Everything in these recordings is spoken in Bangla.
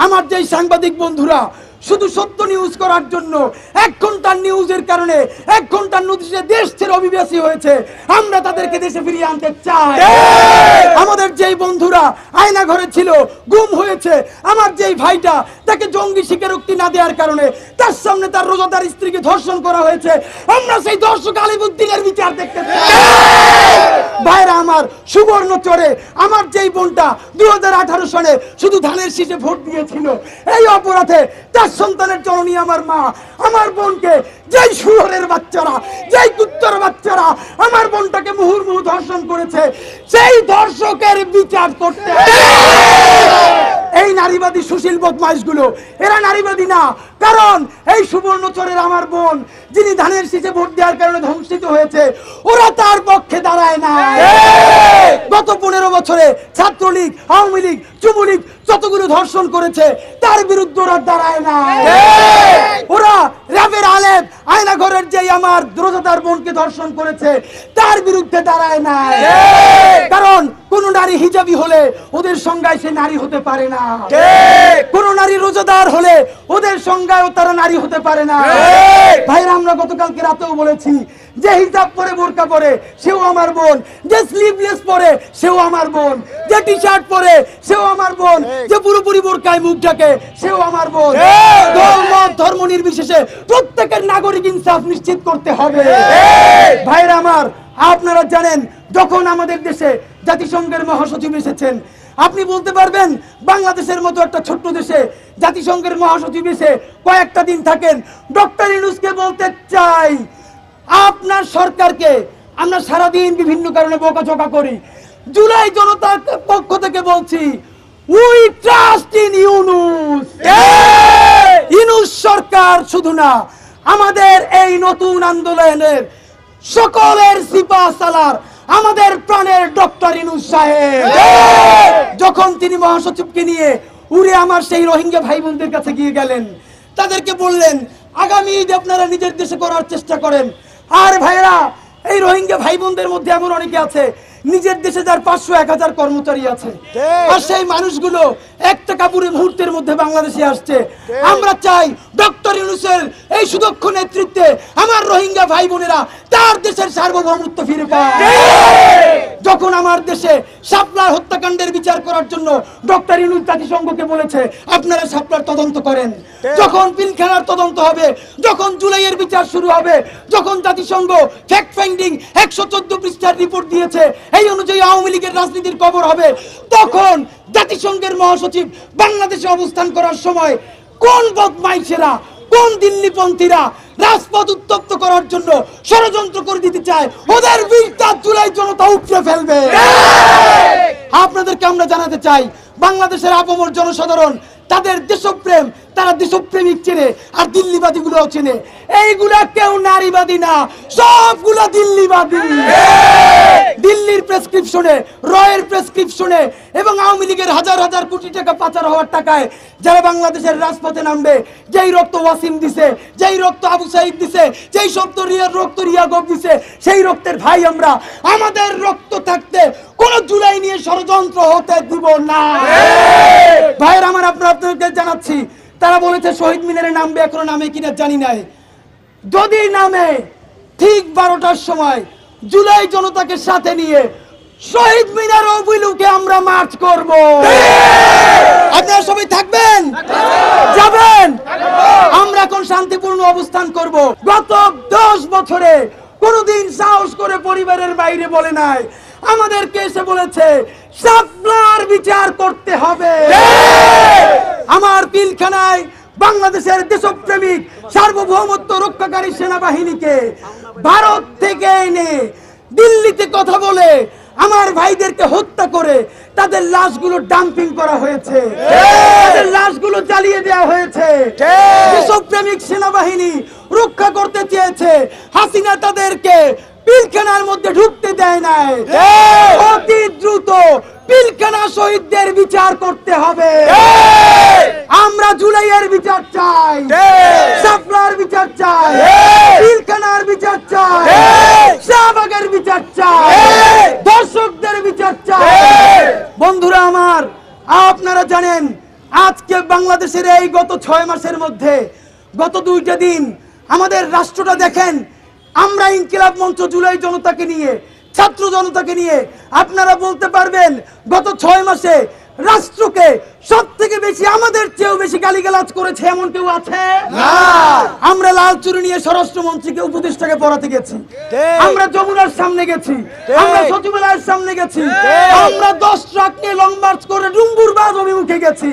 আমার যে সাংবাদিক বন্ধুরা শুধু সত্য নিউজ করার জন্য 1 ঘন্টার নিউজের কারণে 1 ঘন্টার নোটিশে দেশ ছেড়ে অভিবাসী হয়েছে, আমরা তাদেরকে দেশে ফিরিয়ে আনতে চাই। আমাদের যেই বন্ধুরা আয়না ঘরে ছিল, গুম হয়েছে, আমার যেই ভাইটা তাকে জঙ্গি স্বীকারোক্তি না দেওয়ার কারণে তার সামনে তার রোজাদার স্ত্রীকে ধর্ষণ করা হয়েছে, আমরা সেই দর্শক আলিমুদ্দিনের বিচার দেখতে চাই। ভাইরা আমার, সুবর্ণচরে আমার যেই বোনটা 2018 সালে শুধু ধানের শীষে ভোট দিয়েছিল, এই অপরাধে তার সন্তানের জননী আমার মা আমার বোনকে, যেই শুয়োরের বাচ্চারা, যেই কুত্তার বাচ্চারা আমার বোনটাকে মুহুর্মুহু ধর্ষণ করেছে, সেই ধর্ষকের বিচার করতে। এই নারীবাদী সুশীল বদমাইশগুলো এরা নারীবাদী না, কারণ এই সুবর্ণচরের আমার বোন যিনি ধানের শীষে ভোট দেওয়ার কারণে ধ্বংসিত হয়েছে, ওরা তার পক্ষে দাঁড়ায় না। গত 15 বছরে ছাত্রলীগ, আওয়ামী লীগ, যুবলীগ যতগুলো ধর্ষণ করেছে তার বিরুদ্ধে ওরা দাঁড়ায় না। ওরা র্যাবের আলেম আয়না ঘরের যেই আমার রোজাদার বোনকে ধর্ষণ করেছে তার বিরুদ্ধে দাঁড়ায় না, কারণ কোন নারী হিজাবি হলে ওদের সংজ্ঞায় সে নারী হতে পারে না, কোন নারী রোজাদার হলে ওদের সংজ্ঞায়ও তারা নারী হতে পারে না। ভাইরা, আমরা গতকালকে রাতেও বলেছি, যে হিজাব পরে বোরকা পরে সেও আমার বোন, যে স্লিভলেস পরে সেও আমার বোন, যে টি শার্ট পরে সেও আমার বোন, যে পুরোপুরি বোরকায় মুখ ঢাকে সেও আমার বোন। ধর্ম নির্বিশেষে প্রত্যেকের নাগরিক ইনসাফ নিশ্চিত করতে হবে। ভাইরা আমার, আপনারা জানেন যখন আমাদের দেশে জাতিসংঘের মহাসচিব এসেছেন, আপনি বলতে পারবেন বাংলাদেশের মতো একটা ছোট্ট দেশে জাতিসংঘের মহাসচিব এসে কয়েকটা দিন থাকেন। ডক্টর ইউনূসকে বলতে চাই, আপনার সরকারকে আমরা সারাদিন বিভিন্ন কারণে বকাঝকা করি, জুলাই জনতার পক্ষ থেকে বলছি, we trust in Yunus. Yunus সরকার শুধু না, আমাদের এই নতুন আন্দোলনের সকলের সিপাহসালার আমাদের প্রাণের ডক্টর ইউনূস সাহেব, যখন তিনি মহাসচিবকে নিয়ে উড়ে আমার সেই রোহিঙ্গা ভাই বোনদের কাছে গিয়ে গেলেন, তাদেরকে বললেন আগামী ঈদ আপনারা নিজের দেশে করার চেষ্টা করেন। আর ভাইরা, এই রোহিঙ্গা ভাই বোনদের মধ্যে এমন অনেকে আছে নিজের দেশে যার 500-1000 কর্মচারী আছে, আর সেই মানুষগুলো 1 টাকা পুরো মুহূর্তের মধ্যে বাংলাদেশে আসছে। আমরা চাই ডক্টর ইউনূসের এই সুদক্ষ নেতৃত্বে আমার রোহিঙ্গা ভাই বোনেরা তার দেশের সার্বভৌমত্ব ফিরে পায়। যখন আমার দেশে শাপলার হত্যাকাণ্ডের বিচার করার জন্য ডক্টর ইউনূস জাতিসংঘকে বলেছে আপনারা শাপলার তদন্ত করেন, যখন পিলখানার তদন্ত হবে, যখন জুলাইয়ের বিচার শুরু হবে, যখন জাতিসংঘ ফ্যাক্ট ফাইন্ডিং 114 পৃষ্ঠার রিপোর্ট দিয়েছে, এই অনুযায়ী আওয়ামী লীগের রাজনীতির কবর হবে, তখন জাতিসংঘের মহাসচিব বাংলাদেশে অবস্থান করার সময় কোন বদমাইশেরা, কোন দিল্লিপন্থীরা রাজপথ উত্তপ্ত করার জন্য ষড়যন্ত্র করে দিতে চায়, ওদের বিরুদ্ধে জুলাই জনতা উপড়ে ফেলবে। আপনাদেরকে আমরা জানাতে চাই, বাংলাদেশের আপামর জনসাধারণ তাদের দেশপ্রেম, তারা দেশপ্রেমিক চেনে, আর দিল্লিবাদী গুলো চেনে। এইগুলা কেউ নারীবাদী না, সবগুলা দিল্লিবাদী। দিল্লির প্রেসক্রিপশনে, রয়ের প্রেসক্রিপশনে এবং আওয়ামী লীগের হাজার হাজার কোটি টাকা পাচার হওয়ার টাকায় যারা বাংলাদেশের রাজপথে নামবে, যেই রক্ত ওয়াসিম দিছে, যেই রক্ত আবু সাইদ দিছে, যেই রক্ত রিয়া গব দিছে, সেই রক্তের ভাই আমরা। আমাদের রক্ত থাকতে কোন জুলাই নিয়ে ষড়যন্ত্র হতে দিব না। ভাইয়ের আমার, আপনাদেরকে জানাচ্ছি, তারা বলেছে শহীদ মিনারে নামবে, এখনো নামে কিনা জানি নাই। যদি নামে ঠিক 12টার সময় জুলাই জনতাকে সাথে নিয়ে শহীদ মিনার অভিমুখে আমরা মার্চ করব। আপনারা সবাই থাকবেন, যাবেন। আমরা এখন শান্তিপূর্ণ অবস্থান করব। গত 10 বছরে কোনদিন সাহস করে পরিবারের বাইরে বলে নাই, আমাদেরকে এসে বলেছে শাপলার বিচার করতে হবে। আমার পিলখানায় বাংলাদেশের দেশপ্রেমিক সার্বভৌমত্ব রক্ষাকারী সেনাবাহিনীকে ভারত থেকে এনে দিল্লিতে কথা বলে আমার ভাইদেরকে হত্যা করে তাদের লাশগুলো ডাম্পিং করা হয়েছে, তাদের লাশগুলো জ্বালিয়ে দেওয়া হয়েছে। দেশপ্রেমিক সেনাবাহিনী রক্ষা করতে চেয়েছে, হাসিনা তাদেরকে পিলখানার মধ্যে ঢুকতে দেয় নাই। অতি দ্রুত পিলখানা শহীদদের বিচার করতে হবে। আমরা জুলাইয়ের বিচার চাই, শাপলার বিচার চাই, পিলখানার বিচার চাই, শাহবাগের বিচার চাই, দর্শকদের বিচার চাই। বন্ধুরা আমার, আপনারা জানেন আজকে বাংলাদেশের এই গত 6 মাসের মধ্যে গত 2টা দিন আমাদের রাষ্ট্রটা দেখেন, আমরা ইনকিলাব মঞ্চ জুলাই জনতাকে নিয়ে, ছাত্র জনতাকে নিয়ে, আপনারা বলতে পারবেন গত 6 মাসে রাষ্ট্রকে সব থেকে বেশি আমাদের চেয়েও বেশি গালিগালাজ করেছে এমন কেউ আছে? না। আমরা লাল চুরি নিয়ে স্বরাষ্ট্রমন্ত্রীকে উপদেষ্টাকে পড়াতে গেছি, আমরা যমুনার সামনে গেছি, আমরা সচিবালয়ের সামনে গেছি, আমরা 10 ট্রাক নিয়ে লং মার্চ করে ডুম্বুরবাজ অভিমুখে গেছি।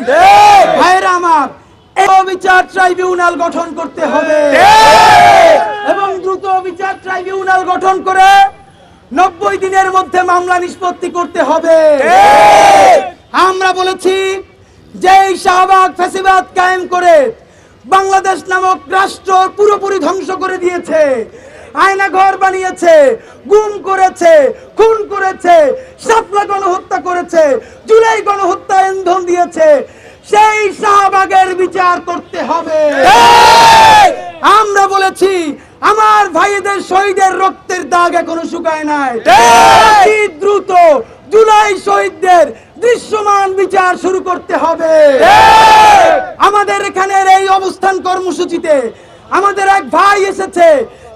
ভাইরা আমার, এই বিচার ট্রাইব্যুনাল গঠন করতে হবে এবং দ্রুত বিচার ট্রাইব্যুনাল গঠন করে 90 দিনের মধ্যে মামলা নিষ্পত্তি করতে হবে। আমরা বলেছি যে এই শাহবাগ ফ্যাসিবাদ কায়েম করে বাংলাদেশ নামক রাষ্ট্র পুরোপুরি ধ্বংস করে দিয়েছে, আয়না ঘর বানিয়েছে, গুম করেছে, খুন করেছে, শাপলা গণহত্যা করেছে, জুলাই গণহত্যা ইন্ধন দিয়েছে, সেই শাহবাগের বিচার করতে হবে। আমরা বলেছি আমার ভাইদের শহীদের রক্তের দাগ এখনো শুকায় নাই, অতি দ্রুত জুলাই শহীদদের দৃশ্যমান বিচার শুরু করতে হবে। আমাদের এখানের এই অবস্থান কর্মসূচিতে আমাদের এক ভাই এসেছে,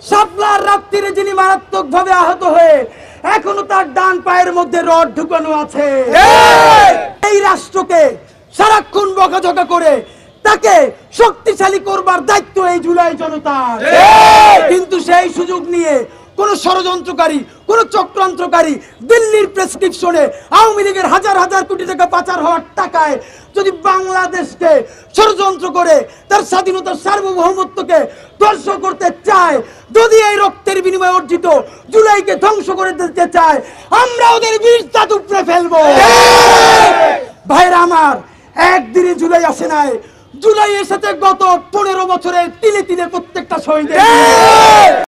শাপলার রাত্রিরে যিনি মারাত্মকভাবে আহত হয়ে এখনো তার ডান পায়ের মধ্যে রড ঢুকানো আছে। এই রাষ্ট্রকে সারাক্ষণ বকাঝকা করে তাকে শক্তিশালী করবার দায়িত্ব এই জুলাই জনতার, কিন্তু সেই সুযোগ নিয়ে কোন ষড়যন্ত্রকারী, কোন চক্রান্তকারী দিল্লির প্রেসক্রিপশনে আওয়ামী লীগের হাজার হাজার কোটি টাকা পাচার হওয়ার টাকায় যদি বাংলাদেশকে ষড়যন্ত্র করে তার স্বাধীনতার সার্বভৌমত্বকে ধ্বংস করতে চায়, যদি এই রক্তের বিনিময়ে অর্জিত জুলাইকে ধ্বংস করে দিতে চায়, আমরা ওদের বীর দাঁত উপড়ে ফেলবো। ভাইরা আমার, একদিনে জুলাই আসে নাই, জুলাই এসেছে গত 15 বছরের তিলে তিলে প্রত্যেকটা শহীদের।